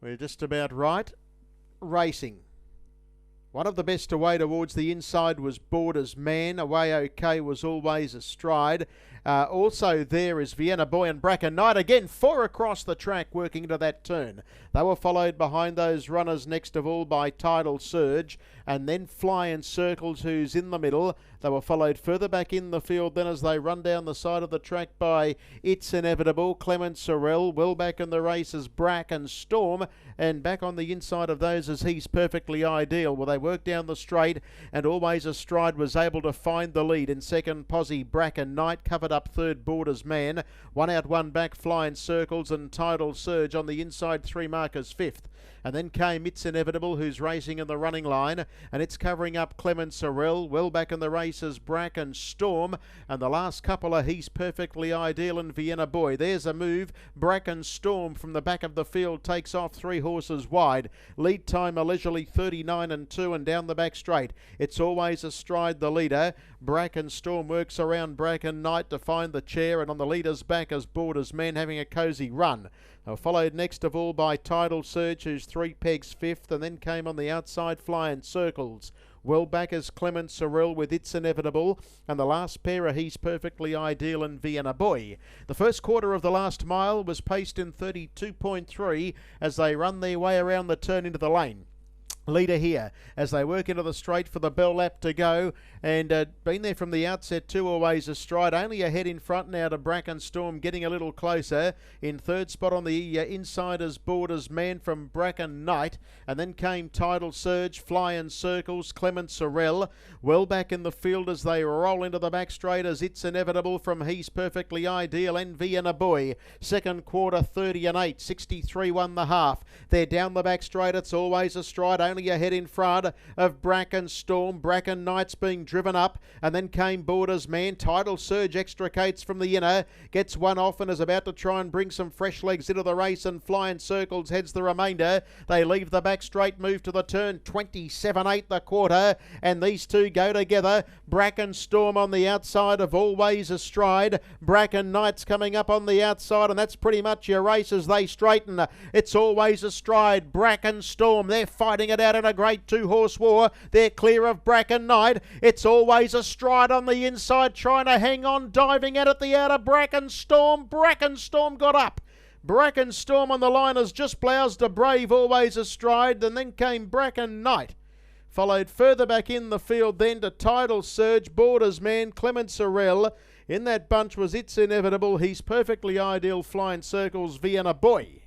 We're just about right. Racing. One of the best away towards the inside was Borders Man. Away OK was Always Astride. Also there is Vienna Boy and Bracken Knight. Again, 4 across the track working into that turn. They were followed behind those runners next of all by Tidal Surge and then Fly in Circles, who's in the middle. They were followed further back in the field then as they run down the side of the track by It's Inevitable, Clement Sorrell. Well back in the race is Bracken Storm, and back on the inside of those is He's Perfectly Ideal. Well, they worked down the straight and Always Astride was able to find the lead. In second, Posse Bracken Knight covered up third, Borders Man. One out, one back, Fly in Circles and Tidal Surge on the inside, 3 markers fifth. And then came It's Inevitable, who's racing in the running line, and it's covering up Clement Sorrell. Well back in the race is Bracken Storm, and the last couple are He's Perfectly Ideal and Vienna Boy. There's a move. Bracken Storm from the back of the field takes off 3 horses wide. Lead time a leisurely 39 and 2, and down the back straight It's Always Astride the leader. Bracken Storm works around Bracken Knight to find the chair, and on the leader's back is Borders Man having a cosy run. They were followed next of all by Tidal Surge, who's 3 pegs fifth, and then came on the outside Fly in Circles. Well back is Clement Sorrell with It's Inevitable, and the last pair are He's Perfectly Ideal and Vienna Boy. The first quarter of the last mile was paced in 32.3 as they run their way around the turn into the lane. Leader here as they work into the straight for the bell lap to go, and been there from the outset too, Always Astride. Only ahead in front now to Bracken Storm, getting a little closer. In third spot on the inside is Borders Man from Bracken Knight, and then came Tidal Surge, Fly in Circles, Clement Sorrell. Well back in the field as they roll into the back straight as It's Inevitable from He's Perfectly Ideal and Vienna Boy. Second quarter 30 and 8, 63 won the half. They're down the back straight. It's Always Astride, only ahead in front of Bracken Storm. Bracken Knight's being driven up, and then came Borders Man. Tidal Surge extricates from the inner, gets one off and is about to try and bring some fresh legs into the race, and Fly in Circles heads the remainder. They leave the back straight, move to the turn, 27.8 the quarter, and these two go together. Bracken Storm on the outside of Always Astride. Bracken Knight's coming up on the outside, and that's pretty much your race as they straighten. It's Always Astride, Bracken Storm. They're fighting it out in a great 2-horse war. They're clear of Bracken Knight. It's Always Astride on the inside, trying to hang on, diving out at the outer. Bracken Storm. Bracken Storm got up. Bracken Storm on the line has just bloused a brave Always Astride, and then came Bracken Knight. Followed further back in the field then to Tidal Surge, Borders Man, Clement Sorrell. In that bunch was It's Inevitable, He's Perfectly Ideal, Fly in Circles, Vienna Boy.